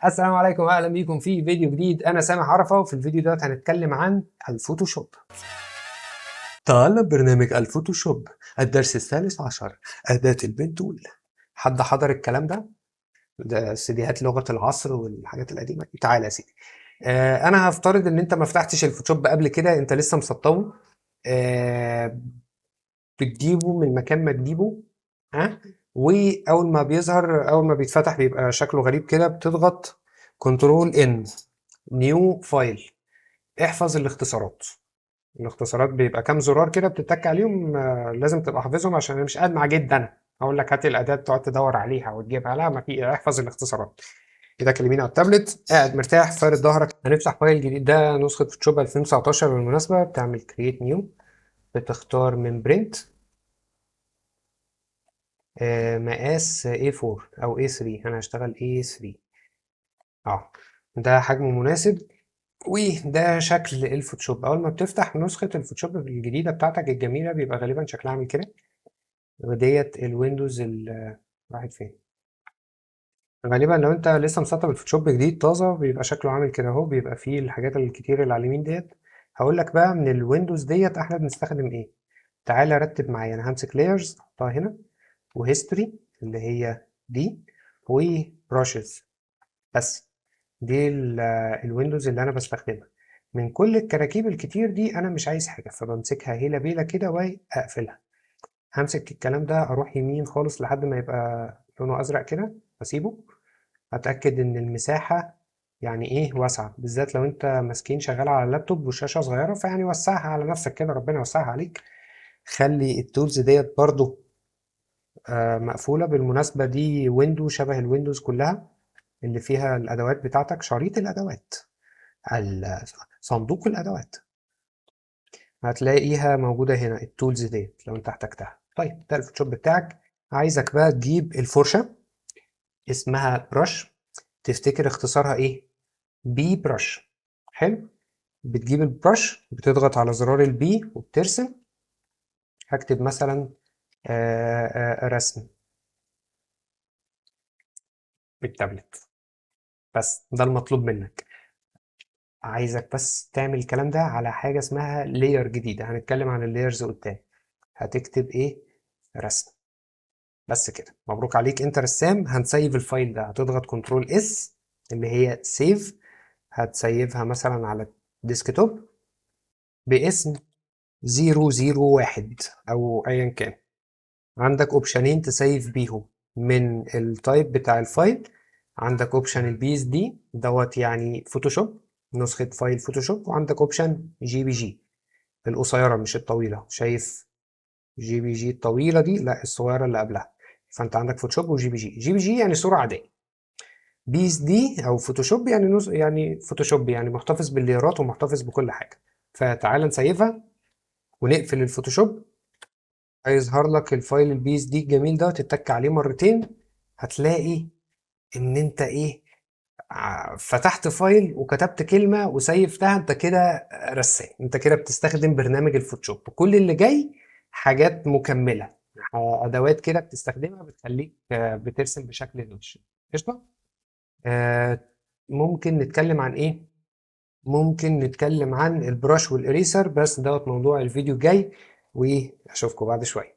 السلام عليكم واهلا بيكم في فيديو جديد. انا سامح عرفة، وفي الفيديو دوت هنتكلم عن الفوتوشوب. طالب برنامج الفوتوشوب الدرس الثالث عشر، أداة البين تول. حد حضر الكلام ده؟ ده سيديهات لغة العصر والحاجات القديمة دي. تعالى يا سيدي. انا هفترض ان انت ما فتحتش الفوتوشوب قبل كده، انت لسه مسطبه. آه بتجيبه من مكان ما تجيبه. ها، واول ما بيظهر، اول ما بيتفتح بيبقى شكله غريب كده، بتضغط كنترول ان نيو فايل. احفظ الاختصارات. الاختصارات بيبقى كام زرار كده بتتك عليهم، لازم تبقى حافظهم، عشان انا مش قاعد مع جد انا اقول لك هات الاداه تقعد تدور عليها وتجيبها. لا، ما في، احفظ الاختصارات. ايدك اليمين على التابلت، قاعد مرتاح فارد ظهرك. هنفتح فايل جديد، ده نسخه فوتوشوب 2019 بالمناسبه. بتعمل كرييت نيو، بتختار من برنت مقاس A4 او A3. انا هشتغل A3. ده حجم مناسب. وده شكل الفوتوشوب. اول ما بتفتح نسخة الفوتوشوب الجديدة بتاعتك الجميلة بيبقى غالبا شكلها عامل كده. وديت الويندوز راحت فين. غالبا لو انت لسه مسطب الفوتوشوب جديد طازة بيبقى شكله عامل كده اهو، بيبقى فيه الحاجات الكتير اللي على اليمين ديت. هقول لك بقى من الويندوز ديت احنا بنستخدم ايه. تعالى رتب معايا. انا همسك لايرز احطها هنا، وهيستوري اللي هي دي، وبراشز. بس دي الويندوز اللي انا بستخدمها. من كل الكراكيب الكتير دي انا مش عايز حاجه، فبمسكها هيلا بيلا كده واقفلها. همسك الكلام ده اروح يمين خالص لحد ما يبقى لونه ازرق كده واسيبه. اتاكد ان المساحه يعني ايه واسعه، بالذات لو انت ماسكين شغال على اللابتوب والشاشه صغيره، فيعني وسعها على نفسك كده، ربنا يوسعها عليك. خلي التولز ديت برضو مقفوله. بالمناسبه دي ويندو شبه الويندوز كلها، اللي فيها الادوات بتاعتك، شريط الادوات، صندوق الادوات، هتلاقيها موجودة هنا. التولز ديت لو انت احتجتها. طيب ده الفوتوشوب بتاعك. عايزك بقى تجيب الفرشة، اسمها برش. تفتكر اختصارها ايه؟ بي برش. حلو. بتجيب البرش، بتضغط على زرار البي وبترسم. هكتب مثلا رسم بالتابلت. بس ده المطلوب منك. عايزك بس تعمل الكلام ده على حاجة اسمها لاير جديدة، هنتكلم عن اللايرز قدام. هتكتب ايه؟ رسم. بس كده، مبروك عليك، انت رسام. هنسيف الفايل ده، هتضغط كنترول اس اللي هي سيف. هتسيفها مثلا على الديسكتوب باسم 001 او ايا كان. عندك اوبشنين تسيف بيهم من التايب بتاع الفايل. عندك اوبشن البي اس دي دوت، يعني فوتوشوب، نسخة فايل فوتوشوب. وعندك اوبشن جي بي جي القصيرة مش الطويلة. شايف جي بي جي الطويلة دي؟ لا، الصغيرة اللي قبلها. فانت عندك فوتوشوب وجي بي جي. جي بي جي يعني صورة عادية. بي اس دي او فوتوشوب يعني يعني فوتوشوب يعني محتفظ بالليرات ومحتفظ بكل حاجة. فتعال نسيفها ونقفل الفوتوشوب. هيظهر لك الفايل البي اس دي الجميل ده، تتك عليه مرتين هتلاقي ان انت ايه، فتحت فايل وكتبت كلمة وسيفتها. انت كده رسام، انت كده بتستخدم برنامج الفوتوشوب. كل اللي جاي حاجات مكملة، ادوات كده بتستخدمها بتخليك بترسم بشكل روش. قشطة. آه، ممكن نتكلم عن ايه؟ ممكن نتكلم عن البراش والإريسر، بس دوت موضوع الفيديو الجاي. واشوفكم بعد شوية.